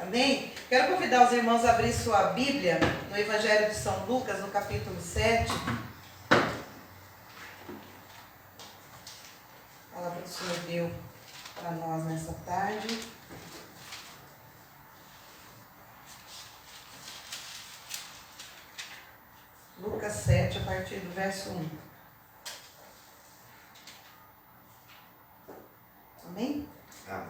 Amém? Quero convidar os irmãos a abrir sua Bíblia no Evangelho de São Lucas, no capítulo 7. A palavra do Senhor deu para nós nessa tarde. Lucas 7, a partir do verso 1. Amém? A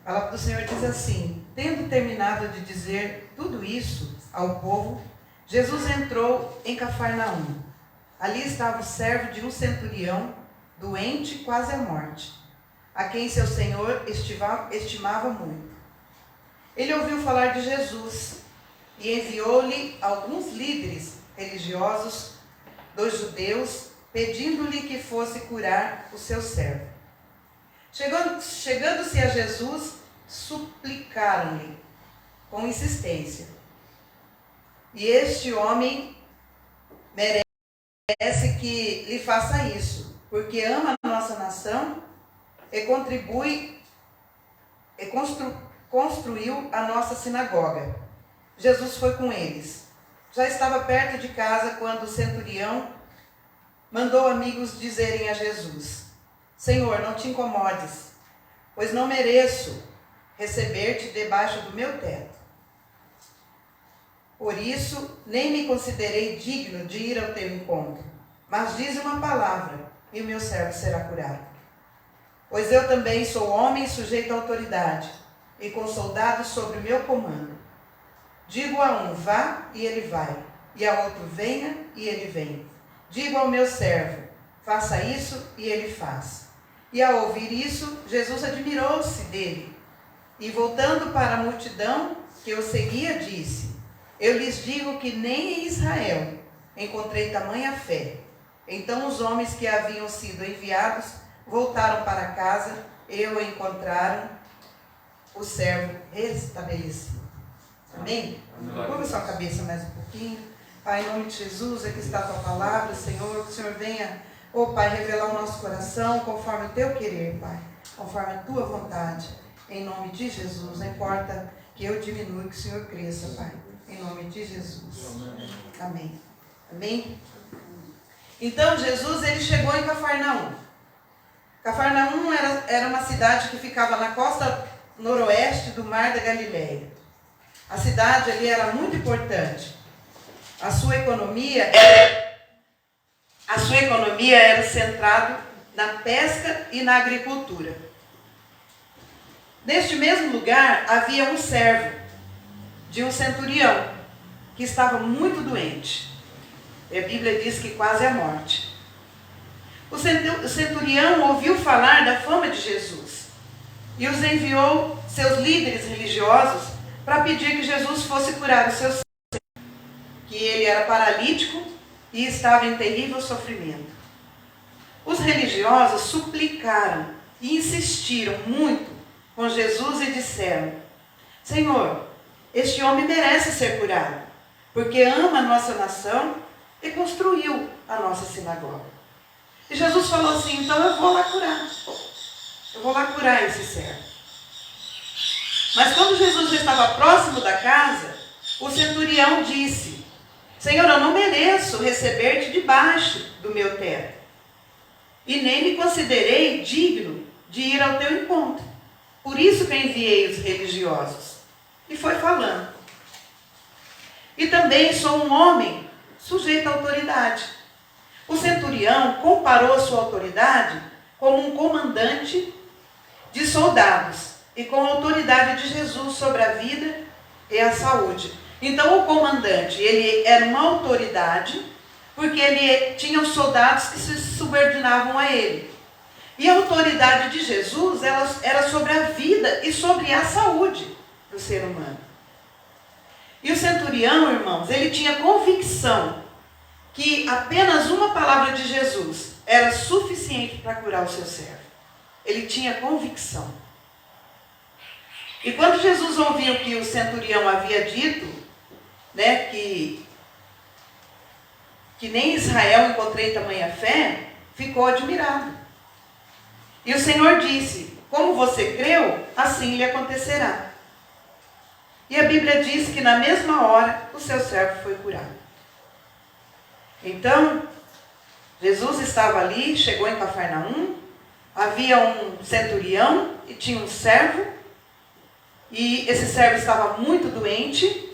palavra do Senhor diz assim: tendo terminado de dizer tudo isso ao povo, Jesus entrou em Cafarnaum. Ali estava o servo de um centurião, doente quase à morte, a quem seu senhor estimava muito. Ele ouviu falar de Jesus e enviou-lhe alguns líderes religiosos dos judeus, pedindo-lhe que fosse curar o seu servo. Chegando-se a Jesus, suplicaram-lhe com insistência: e este homem merece que lhe faça isso, porque ama a nossa nação e construiu a nossa sinagoga. Jesus foi com eles. Já estava perto de casa quando o centurião mandou amigos dizerem a Jesus: Senhor, não te incomodes, pois não mereço receber-te debaixo do meu teto. Por isso, nem me considerei digno de ir ao teu encontro, mas dize uma palavra, e o meu servo será curado. Pois eu também sou homem sujeito à autoridade, e com soldados sobre o meu comando. Digo a um, vá, e ele vai, e a outro, venha, e ele vem. Digo ao meu servo, faça isso, e ele faz. E ao ouvir isso, Jesus admirou-se dele, e voltando para a multidão que o seguia, disse: eu lhes digo que nem em Israel encontrei tamanha fé. Então os homens que haviam sido enviados voltaram para casa e o encontraram o servo restabelecido. Amém? Curva sua cabeça mais um pouquinho. Pai, em nome de Jesus, aqui está a tua palavra, Senhor. Que o Senhor venha, ó Pai, revelar o nosso coração conforme o teu querer, Pai, conforme a tua vontade. Em nome de Jesus, não importa que eu diminua, que o Senhor cresça, Pai. Em nome de Jesus. Amém. Amém? Então, Jesus, ele chegou em Cafarnaum. Cafarnaum era uma cidade que ficava na costa noroeste do Mar da Galileia. A cidade ali era muito importante. A sua economia era centrada na pesca e na agricultura. Neste mesmo lugar havia um servo de um centurião que estava muito doente. E a Bíblia diz que quase à morte. O centurião ouviu falar da fama de Jesus e os enviou seus líderes religiosos para pedir que Jesus fosse curar o seu servo, que ele era paralítico e estava em terrível sofrimento. Os religiosos suplicaram e insistiram muito com Jesus e disseram: Senhor, este homem merece ser curado, porque ama a nossa nação e construiu a nossa sinagoga. E Jesus falou assim: então eu vou lá curar. Eu vou lá curar esse servo. Mas quando Jesus já estava próximo da casa, o centurião disse: Senhor, eu não mereço receber-te debaixo do meu teto, e nem me considerei digno de ir ao teu encontro. Por isso que enviei os religiosos. E foi falando. E também sou um homem sujeito à autoridade. O centurião comparou sua autoridade como um comandante de soldados e com a autoridade de Jesus sobre a vida e a saúde. Então o comandante, ele era uma autoridade porque ele tinha os soldados que se subordinavam a ele. E a autoridade de Jesus era sobre a vida e sobre a saúde do ser humano. E o centurião, irmãos, ele tinha convicção que apenas uma palavra de Jesus era suficiente para curar o seu servo. Ele tinha convicção. E quando Jesus ouviu que o centurião havia dito, né, que nem em Israel encontrei tamanha fé, ficou admirado. E o Senhor disse: como você creu, assim lhe acontecerá. E a Bíblia diz que na mesma hora o seu servo foi curado. Então, Jesus estava ali, chegou em Cafarnaum, havia um centurião e tinha um servo, e esse servo estava muito doente,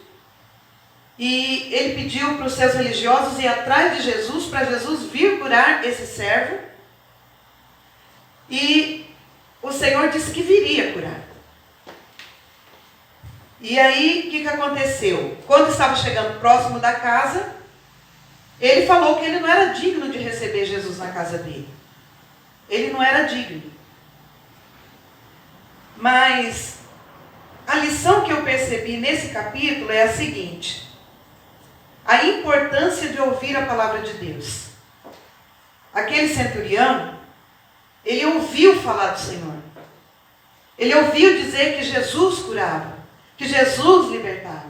e ele pediu para os seus religiosos ir atrás de Jesus, para Jesus vir curar esse servo, e o Senhor disse que viria curar. E aí, o que aconteceu? Quando estava chegando próximo da casa, ele falou que ele não era digno de receber Jesus na casa dele. Ele não era digno. Mas a lição que eu percebi nesse capítulo é a seguinte: a importância de ouvir a palavra de Deus. Aquele centurião, ele ouviu falar do Senhor. Ele ouviu dizer que Jesus curava, que Jesus libertava.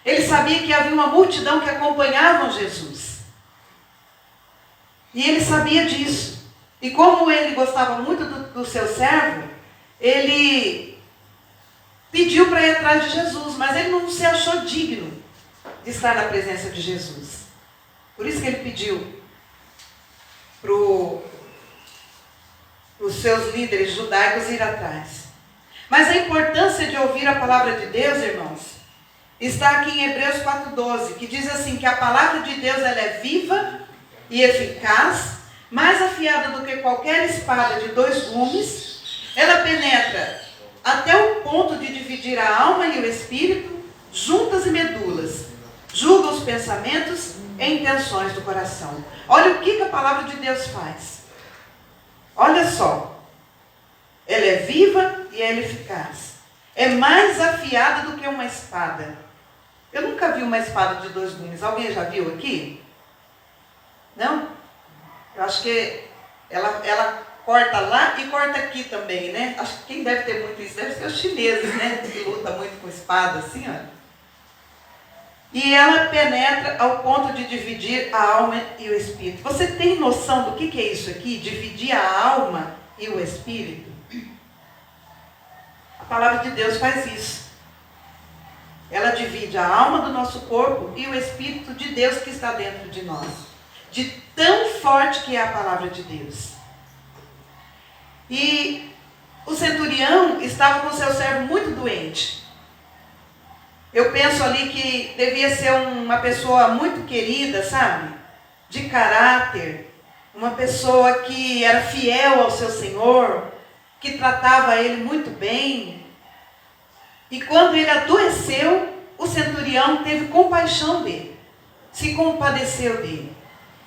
Ele sabia que havia uma multidão que acompanhavam Jesus. E ele sabia disso. E como ele gostava muito do seu servo, ele pediu para ir atrás de Jesus, mas ele não se achou digno de estar na presença de Jesus. Por isso que ele pediu para os seus líderes judaicos ir atrás. Mas a importância de ouvir a palavra de Deus, irmãos, está aqui em Hebreus 4:12, que diz assim, que a palavra de Deus ela é viva e eficaz, mais afiada do que qualquer espada de 2 gumes, ela penetra até o ponto de dividir a alma e o espírito, juntas e medulas, julga os pensamentos e intenções do coração. Olha o que a palavra de Deus faz. Olha só. Ela é viva e ela é eficaz. É mais afiada do que uma espada. Eu nunca vi uma espada de 2 gumes. Alguém já viu aqui? Não? Eu acho que ela corta lá e corta aqui também, né? Acho que quem deve ter muito isso deve ser os chineses, né? Que lutam muito com espada, assim, ó. E ela penetra ao ponto de dividir a alma e o espírito. Você tem noção do que é isso aqui? Dividir a alma e o espírito? A palavra de Deus faz isso. Ela divide a alma do nosso corpo e o Espírito de Deus que está dentro de nós. De tão forte que é a palavra de Deus. E o centurião estava com seu servo muito doente. Eu penso ali que devia ser uma pessoa muito querida, sabe? De caráter. Uma pessoa que era fiel ao seu Senhor, que tratava ele muito bem. E quando ele adoeceu, o centurião teve compaixão dele, se compadeceu dele.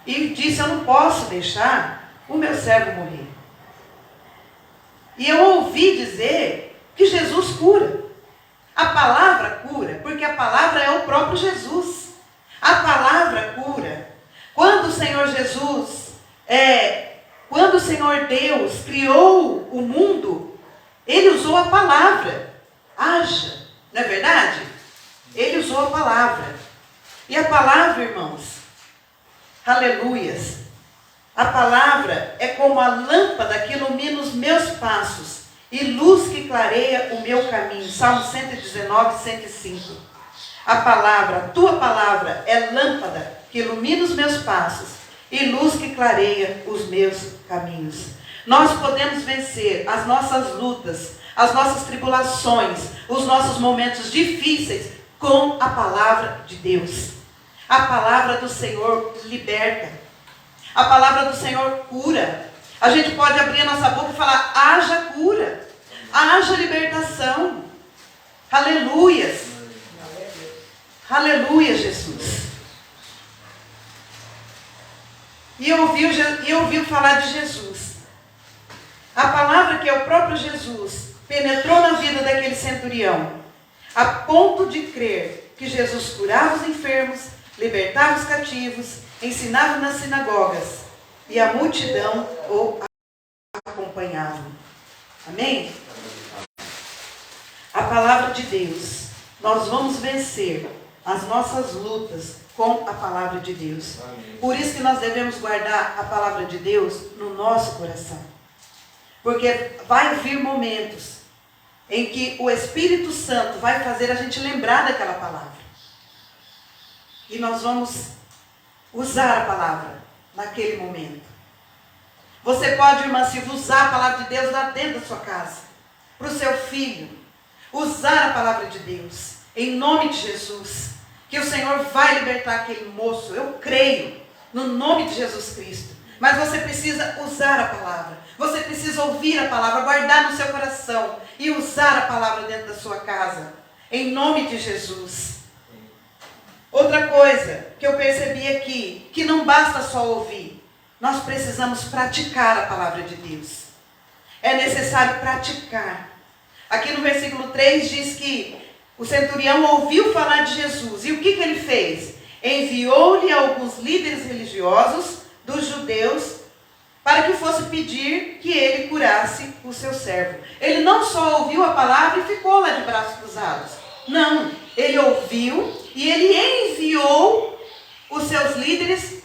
E disse, eu não posso deixar o meu servo morrer. E eu ouvi dizer que Jesus cura. A palavra cura, porque a palavra é o próprio Jesus. A palavra cura. Quando o Senhor Jesus, quando o Senhor Deus criou o mundo, Ele usou a palavra. Haja, não é verdade? Ele usou a palavra. E a palavra, irmãos, aleluias, a palavra é como a lâmpada que ilumina os meus passos e luz que clareia o meu caminho. Salmo 119, 105. A palavra, a tua palavra é lâmpada que ilumina os meus passos e luz que clareia os meus caminhos. Nós podemos vencer as nossas lutas, as nossas tribulações, os nossos momentos difíceis com a palavra de Deus. A palavra do Senhor liberta. A palavra do Senhor cura. A gente pode abrir a nossa boca e falar, haja cura, haja libertação. Aleluias. Aleluia, Jesus. E ouviu falar de Jesus. A palavra que é o próprio Jesus penetrou na vida daquele centurião, a ponto de crer que Jesus curava os enfermos, libertava os cativos, ensinava nas sinagogas, e a multidão o acompanhava. Amém? A palavra de Deus. Nós vamos vencer as nossas lutas com a palavra de Deus. Amém. Por isso que nós devemos guardar a palavra de Deus no nosso coração. Porque vai vir momentos em que o Espírito Santo vai fazer a gente lembrar daquela palavra. E nós vamos usar a palavra naquele momento. Você pode, irmã Silvia, usar a palavra de Deus lá dentro da sua casa, para o seu filho. Usar a palavra de Deus, em nome de Jesus. Que o Senhor vai libertar aquele moço, eu creio, no nome de Jesus Cristo. Mas você precisa usar a palavra. Você precisa ouvir a palavra, guardar no seu coração e usar a palavra dentro da sua casa. Em nome de Jesus. Outra coisa que eu percebi aqui, que não basta só ouvir. Nós precisamos praticar a palavra de Deus. É necessário praticar. Aqui no versículo 3 diz que o centurião ouviu falar de Jesus. E o que ele fez? Enviou-lhe alguns líderes religiosos dos judeus para que fosse pedir que ele curasse o seu servo. Ele não só ouviu a palavra e ficou lá de braços cruzados. Não, ele ouviu e ele enviou os seus líderes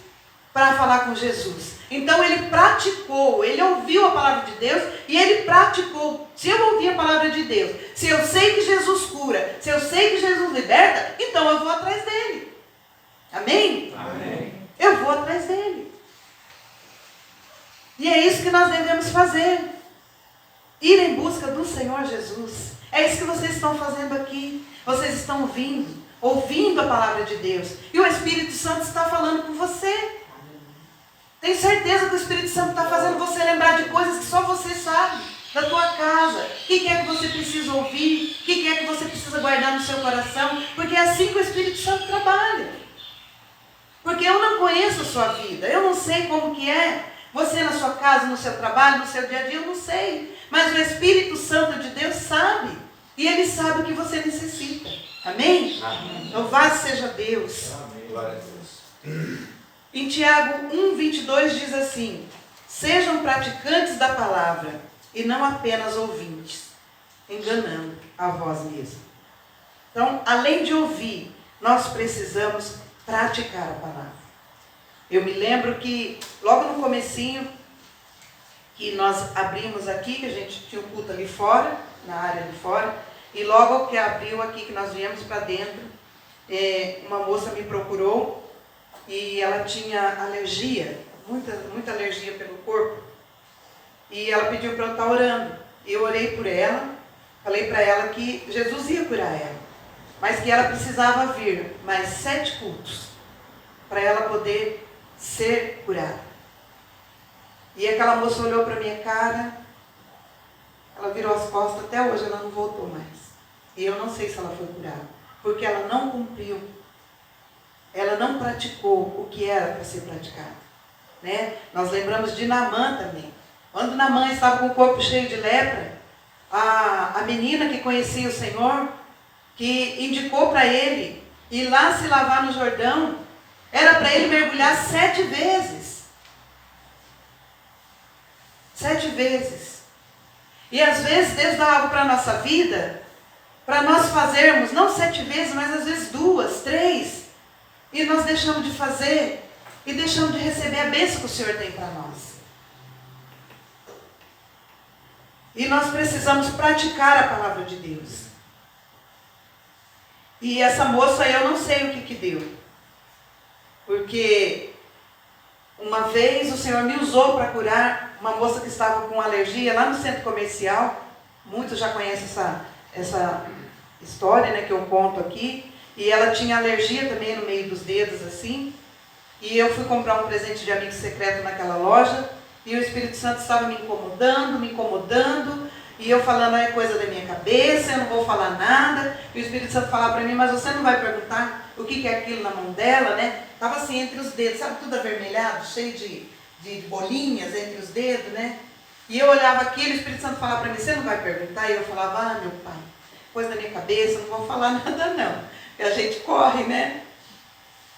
para falar com Jesus. Então ele praticou, ele ouviu a palavra de Deus e ele praticou. Se eu ouvir a palavra de Deus, se eu sei que Jesus cura, se eu sei que Jesus liberta, então eu vou atrás dele. Amém? Amém. Eu vou atrás dele. E é isso que nós devemos fazer. Ir em busca do Senhor Jesus. É isso que vocês estão fazendo aqui. Vocês estão ouvindo a palavra de Deus. E o Espírito Santo está falando com você. Tenho certeza que o Espírito Santo está fazendo você lembrar de coisas que só você sabe. Da tua casa. O que é que você precisa ouvir? O que é que você precisa guardar no seu coração? Porque é assim que o Espírito Santo trabalha. Porque eu não conheço a sua vida. Eu não sei como que é. Você na sua casa, no seu trabalho, no seu dia a dia, eu não sei. Mas o Espírito Santo de Deus sabe. E Ele sabe o que você necessita. Amém? Amém. Louvado seja Deus. Amém. Glória a Deus. Em Tiago 1:22 diz assim: sejam praticantes da palavra e não apenas ouvintes, enganando a vós mesmos. Então, além de ouvir, nós precisamos praticar a palavra. Eu me lembro que logo no comecinho, que nós abrimos aqui, que a gente tinha o culto ali fora, na área de fora, e logo que abriu aqui, que nós viemos para dentro, uma moça me procurou e ela tinha alergia, muita alergia pelo corpo, e ela pediu para eu estar orando. Eu orei por ela, falei para ela que Jesus ia curar ela, mas que ela precisava vir mais 7 cultos para ela poder ser curada. E aquela moça olhou para minha cara, ela virou as costas, até hoje ela não voltou mais. E eu não sei se ela foi curada, porque ela não cumpriu, ela não praticou o que era para ser praticado. Né? Nós lembramos de Naamã também. Quando Naamã estava com o corpo cheio de lepra, a menina que conhecia o Senhor, que indicou para ele ir lá se lavar no Jordão, era para ele mergulhar 7 vezes. 7 vezes. E às vezes Deus dá algo para a nossa vida, para nós fazermos, não 7 vezes, mas às vezes 2, 3. E nós deixamos de fazer e deixamos de receber a bênção que o Senhor tem para nós. E nós precisamos praticar a palavra de Deus. E essa moça, eu não sei o que deu. Porque uma vez o Senhor me usou para curar uma moça que estava com alergia lá no centro comercial. Muitos já conhecem essa história, né, que eu conto aqui. E ela tinha alergia também no meio dos dedos, assim. E eu fui comprar um presente de amigo secreto naquela loja. E o Espírito Santo estava me incomodando. E eu falando, é coisa da minha cabeça, eu não vou falar nada. E o Espírito Santo falava para mim, mas você não vai perguntar o que é aquilo na mão dela, né? Estava assim entre os dedos, sabe, tudo avermelhado, cheio de bolinhas entre os dedos, né? E eu olhava aquilo, o Espírito Santo falava para mim, você não vai perguntar? E eu falava, ah, meu pai, coisa da minha cabeça, não vou falar nada não. E a gente corre, né?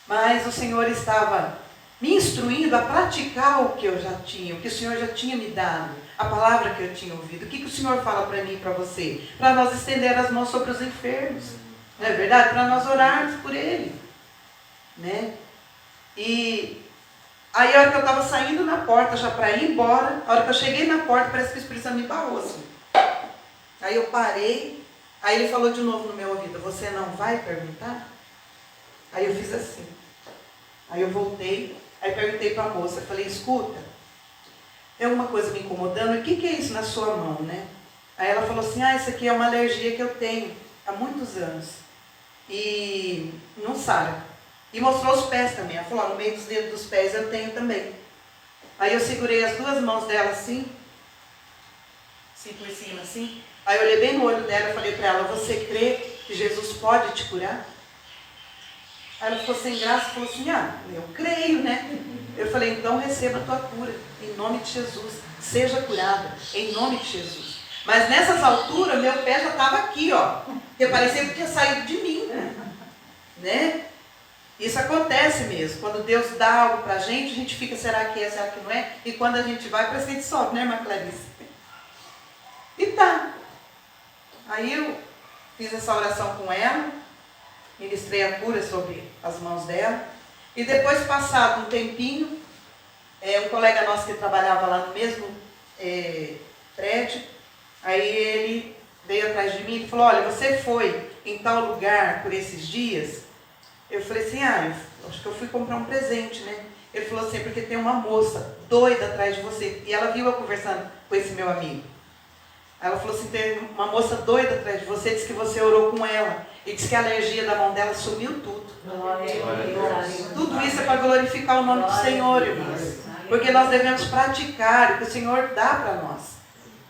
Mas o Senhor estava me instruindo a praticar o que eu já tinha, o que o Senhor já tinha me dado, a palavra que eu tinha ouvido. O que o Senhor fala para mim e para você? Para nós estender as mãos sobre os enfermos, não é verdade? Para nós orarmos por ele, né? E aí a hora que eu estava saindo na porta já para ir embora, a hora que eu cheguei na porta, parece que o Espírito Santo me barrou assim. Aí eu parei, aí ele falou de novo no meu ouvido, você não vai perguntar? Aí eu fiz assim. Aí eu voltei, aí perguntei para a moça, falei, escuta, tem alguma coisa me incomodando? O que é isso na sua mão, né? Aí ela falou assim, isso aqui é uma alergia que eu tenho há muitos anos. E não sara. E mostrou os pés também. Ela falou, no meio dos dedos dos pés eu tenho também. Aí eu segurei as duas mãos dela assim por cima assim. Aí eu olhei bem no olho dela e falei para ela, você crê que Jesus pode te curar? Aí ela ficou sem graça e falou assim, eu creio, né? Eu falei, então receba a tua cura, em nome de Jesus. Seja curada, em nome de Jesus. Mas nessas alturas, meu pé já estava aqui, ó. Porque parecia que tinha saído de mim, né? Isso acontece mesmo. Quando Deus dá algo pra gente, a gente fica, será que é, será que não é? E quando a gente vai, parece que a gente sobe, né, irmã Clarice? E tá. Aí eu fiz essa oração com ela, ministrei a cura sobre as mãos dela. E depois, passado um tempinho, um colega nosso que trabalhava lá no mesmo prédio, aí ele veio atrás de mim e falou, olha, você foi em tal lugar por esses dias? Eu falei assim, eu acho que eu fui comprar um presente, né? Ele falou assim, porque tem uma moça doida atrás de você. E ela viu eu conversando com esse meu amigo. Ela falou assim, tem uma moça doida atrás de você, disse que você orou com ela. E disse que a alergia da mão dela sumiu tudo. Tudo isso é para glorificar o nome do Senhor, irmãos. Porque nós devemos praticar o que o Senhor dá para nós.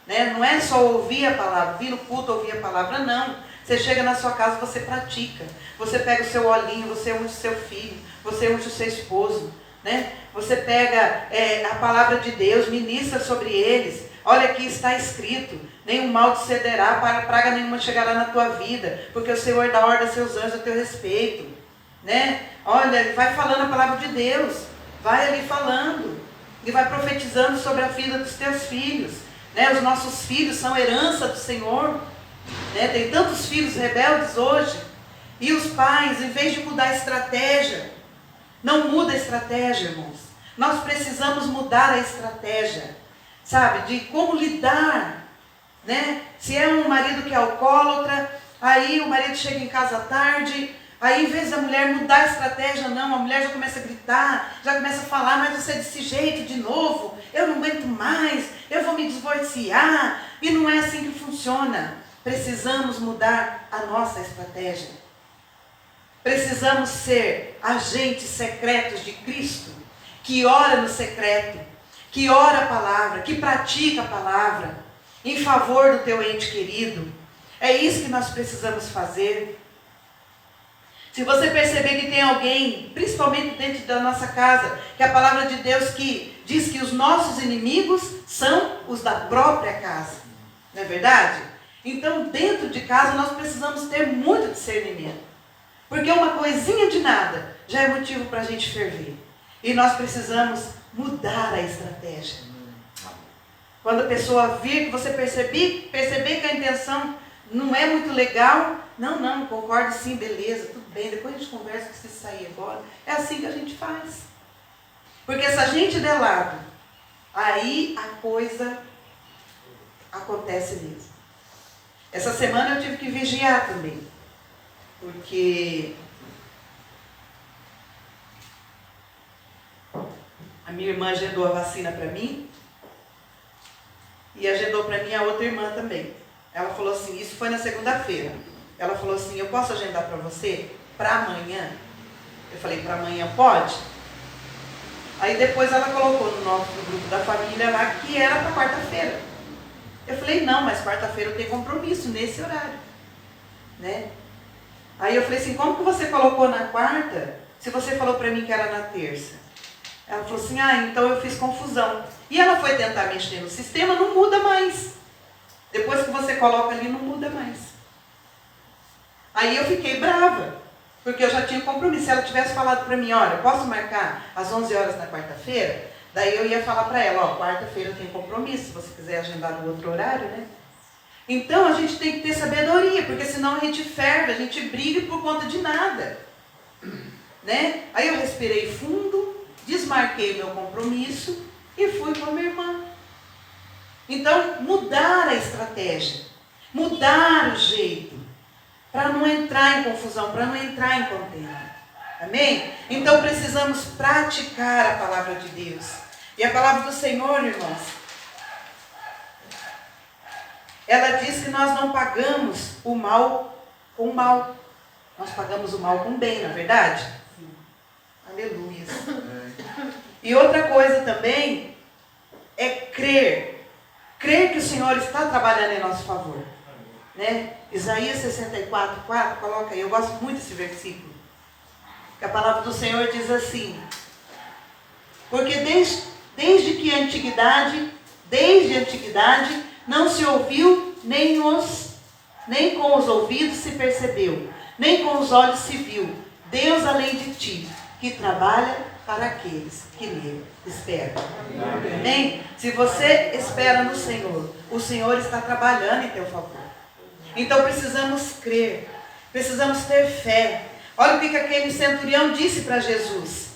Né? Não é só ouvir a palavra, vir no culto, ouvir a palavra, não. Você chega na sua casa, você pratica. Você pega o seu olhinho, você unge o seu filho, você unge o seu esposo. Né? Você pega a palavra de Deus, ministra sobre eles. Olha aqui está escrito, nenhum mal te cederá, praga nenhuma chegará na tua vida, porque o Senhor dá ordem a seus anjos a teu respeito. Né? Olha, vai falando a palavra de Deus, vai ali falando, e vai profetizando sobre a vida dos teus filhos. Né? Os nossos filhos são herança do Senhor. Né? Tem tantos filhos rebeldes hoje, e os pais, em vez de mudar a estratégia, não muda a estratégia, irmãos. Nós precisamos mudar a estratégia, sabe, de como lidar, né? Se é um marido que é alcoólatra, aí o marido chega em casa à tarde, aí em vez da mulher mudar a estratégia, não, a mulher já começa a gritar, já começa a falar, mas você é desse jeito de novo, eu não aguento mais, eu vou me divorciar, e não é assim que funciona. Precisamos mudar a nossa estratégia. Precisamos ser agentes secretos de Cristo, que ora no secreto, que ora a palavra, que pratica a palavra, em favor do teu ente querido. É isso que nós precisamos fazer. Se você perceber que tem alguém, principalmente dentro da nossa casa, que a palavra de Deus que diz que os nossos inimigos são os da própria casa. Não é verdade? Então, dentro de casa, nós precisamos ter muito discernimento. Porque uma coisinha de nada já é motivo para a gente ferver. E nós precisamos mudar a estratégia. Quando a pessoa vir, que você perceber que a intenção não é muito legal, não, concordo sim, beleza, tudo bem, depois a gente conversa se sair agora. É assim que a gente faz. Porque se a gente der lado, aí a coisa acontece mesmo. Essa semana eu tive que vigiar também, porque a minha irmã agendou a vacina para mim e agendou para mim a outra irmã também. Ela falou assim, isso foi na segunda-feira. Ela falou assim, eu posso agendar para você para amanhã? Eu falei, para amanhã pode? Aí depois ela colocou no nosso grupo da família lá que era para quarta-feira. Eu falei, não, mas quarta-feira eu tenho compromisso nesse horário. Né? Aí eu falei assim, como que você colocou na quarta, se você falou para mim que era na terça? Ela falou assim, então eu fiz confusão. E ela foi tentar mexer no sistema, não muda mais. Depois que você coloca ali, não muda mais. Aí eu fiquei brava, porque eu já tinha compromisso. Se ela tivesse falado para mim, olha, posso marcar às 11 horas na quarta-feira? Daí eu ia falar para ela, quarta-feira eu tenho compromisso, se você quiser agendar no outro horário, né? Então a gente tem que ter sabedoria, porque senão a gente ferve, a gente briga por conta de nada. Né? Aí eu respirei fundo, desmarquei meu compromisso e fui com a minha irmã. Então, mudar a estratégia. mudar o jeito, para não entrar em confusão, para não entrar em contenda. Amém? Então precisamos praticar a palavra de Deus. E a palavra do Senhor, irmãos, ela diz que nós não pagamos o mal com o mal. Nós pagamos o mal com o bem, não é verdade? Sim. Aleluia. E outra coisa também é crer. Crer que o Senhor está trabalhando em nosso favor. Né? Isaías 64:4, coloca aí. Eu gosto muito desse versículo. Que a palavra do Senhor diz assim: porque desde a antiguidade, não se ouviu, nem com os ouvidos se percebeu, nem com os olhos se viu, Deus além de ti, que trabalha para aqueles que nele esperam. Amém? Se você espera no Senhor, o Senhor está trabalhando em teu favor. Então precisamos crer, precisamos ter fé. Olha o que aquele centurião disse para Jesus: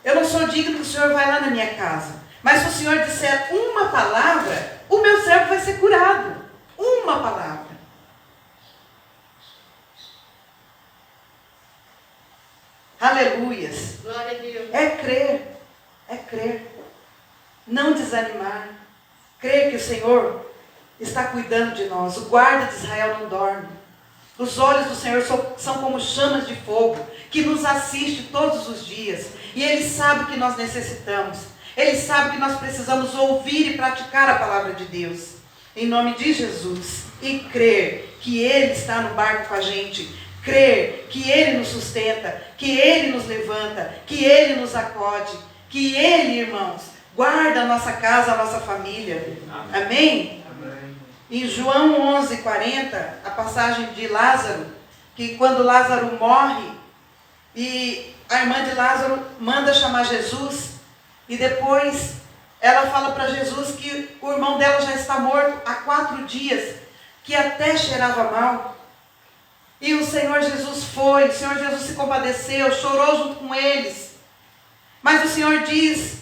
eu não sou digno que o Senhor vá lá na minha casa, mas se o Senhor disser uma palavra, o meu servo vai ser curado. Uma palavra. Aleluias. Glória a Deus. É crer. Não desanimar. Crer que o Senhor está cuidando de nós. O guarda de Israel não dorme. Os olhos do Senhor são como chamas de fogo, que nos assiste todos os dias. E Ele sabe o que nós necessitamos. Ele sabe que nós precisamos ouvir e praticar a palavra de Deus. Em nome de Jesus. E crer que Ele está no barco com a gente. Crer que Ele nos sustenta, que Ele nos levanta, que Ele nos acode, que Ele, irmãos, guarda a nossa casa, a nossa família. Amém? Amém. Em João 11:40, a passagem de Lázaro, que quando Lázaro morre, e a irmã de Lázaro manda chamar Jesus, e depois ela fala para Jesus que o irmão dela já está morto há 4 dias, que até cheirava mal. E o Senhor Jesus foi, o Senhor Jesus se compadeceu, chorou junto com eles. Mas o Senhor diz,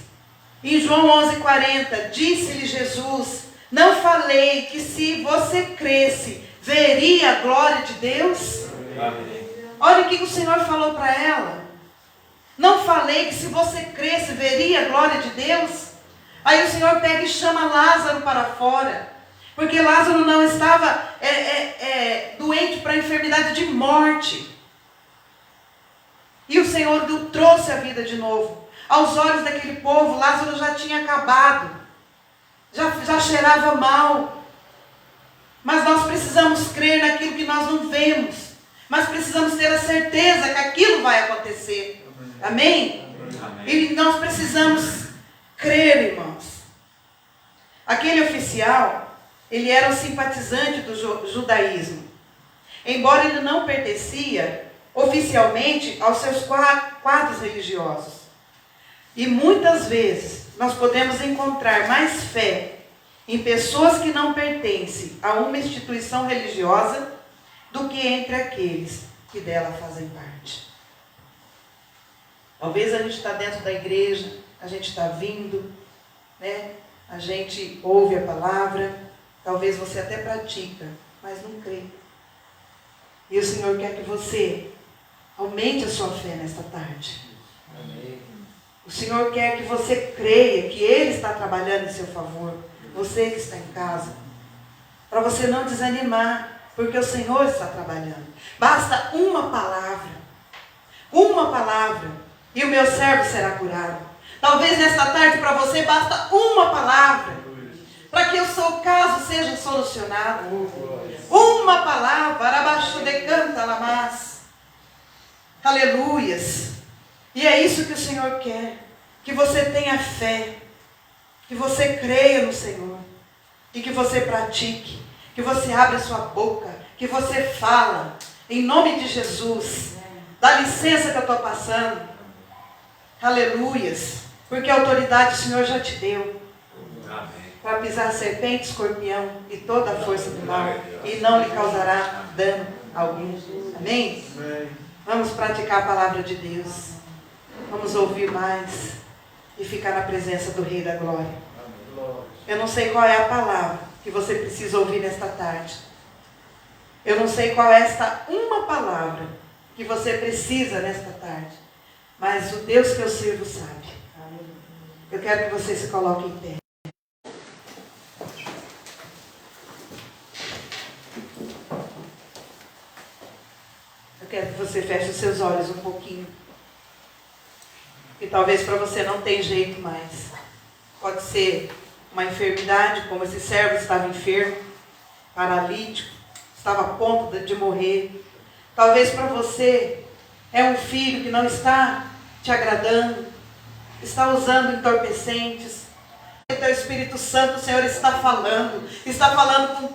em João 11:40, disse-lhe Jesus: não falei que se você cresce, veria a glória de Deus? Amém. Olha o que o Senhor falou para ela. Não falei que se você cresce, veria a glória de Deus? Aí o Senhor pega e chama Lázaro para fora. Porque Lázaro não estava doente para a enfermidade de morte. E o Senhor o trouxe à vida de novo. Aos olhos daquele povo, Lázaro já tinha acabado. Já cheirava mal. Mas nós precisamos crer naquilo que nós não vemos. Mas precisamos ter a certeza que aquilo vai acontecer. Amém? Amém. E nós precisamos crer, irmãos. Aquele oficial, ele era um simpatizante do judaísmo. Embora ele não pertencia oficialmente aos seus quadros religiosos. E muitas vezes nós podemos encontrar mais fé em pessoas que não pertencem a uma instituição religiosa do que entre aqueles que dela fazem parte. Talvez a gente está dentro da igreja, a gente está vindo, né? A gente ouve a palavra, talvez você até pratica, mas não crê. E o Senhor quer que você aumente a sua fé nesta tarde. Amém. O Senhor quer que você creia que Ele está trabalhando em seu favor. Você que está em casa. Para você não desanimar, porque o Senhor está trabalhando. Basta uma palavra. Uma palavra. E o meu servo será curado. Talvez nesta tarde para você basta uma palavra. Para que o seu caso seja solucionado. Uma palavra. Arabaixo de canta lamas. Aleluias. E é isso que o Senhor quer. Que você tenha fé. Que você creia no Senhor. E que você pratique. Que você abra sua boca. Que você fala. Em nome de Jesus. Dá licença que eu estou passando. Aleluias. Porque a autoridade o Senhor já te deu. Para pisar serpente, escorpião e toda a força do mal. E não lhe causará dano algum. Amém? Vamos praticar a palavra de Deus. Vamos ouvir mais. E ficar na presença do Rei da Glória. Eu não sei qual é a palavra que você precisa ouvir nesta tarde. Eu não sei qual é esta uma palavra que você precisa nesta tarde, mas o Deus que eu sirvo sabe. Eu quero que você se coloque em pé. Eu quero que você feche os seus olhos um pouquinho. E talvez para você não tenha jeito mais. Pode ser uma enfermidade, como esse servo estava enfermo, paralítico, estava a ponto de morrer. Talvez para você é um filho que não está te agradando, está usando entorpecentes. O teu Espírito Santo, o Senhor está falando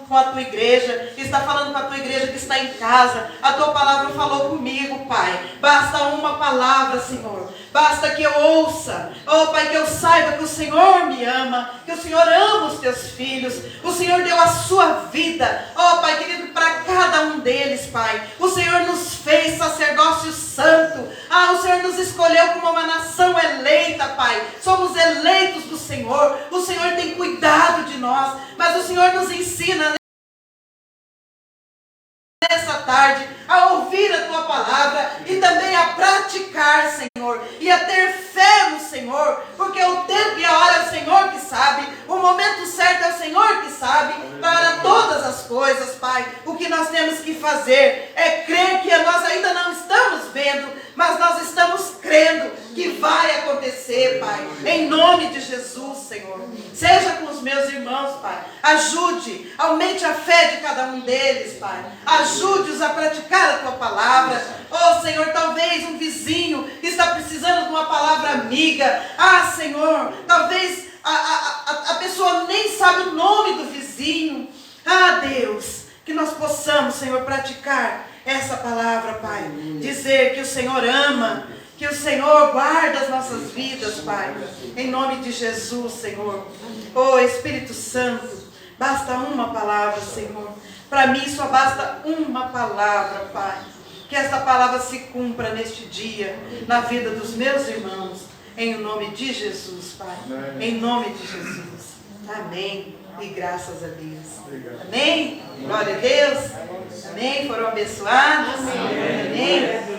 com a tua igreja, está falando com a tua igreja que está em casa. A tua palavra falou comigo, Pai. Basta uma palavra, Senhor. Basta que eu ouça, oh Pai, que eu saiba que o Senhor me ama, que o Senhor ama os teus filhos, o Senhor deu a sua vida, oh Pai querido, para cada um deles, Pai. O Senhor nos fez sacerdócio santo, o Senhor nos escolheu como uma nação eleita, Pai. Somos eleitos do Senhor, o Senhor tem cuidado de nós, mas o Senhor nos ensina nessa tarde a ouvir a tua palavra e também a praticar, Senhor, e a ter fé no Senhor, porque o tempo e a hora é o Senhor que sabe, o momento certo é o Senhor que sabe, para todas as coisas, Pai. O que nós temos que fazer é crer que nós ainda não estamos vendo, mas nós estamos crendo que vai acontecer, Pai, em nome de Jesus, Senhor. Seja com os meus irmãos, Pai, ajude, aumente a fé de cada um deles, Pai, ajude-os a praticar a tua palavra. Oh Senhor, talvez um vizinho está precisando de uma palavra amiga. Senhor, talvez a pessoa nem sabe o nome do vizinho. Deus, que nós possamos, Senhor, praticar essa palavra, Pai. Dizer que o Senhor ama, que o Senhor guarda as nossas vidas, Pai. Em nome de Jesus, Senhor. Oh Espírito Santo, basta uma palavra, Senhor. Para mim só basta uma palavra, Pai. Que esta palavra se cumpra neste dia, na vida dos meus irmãos. Em nome de Jesus, Pai. Em nome de Jesus. Amém. E graças a Deus. Amém. Glória a Deus. Amém. Foram abençoados. Amém.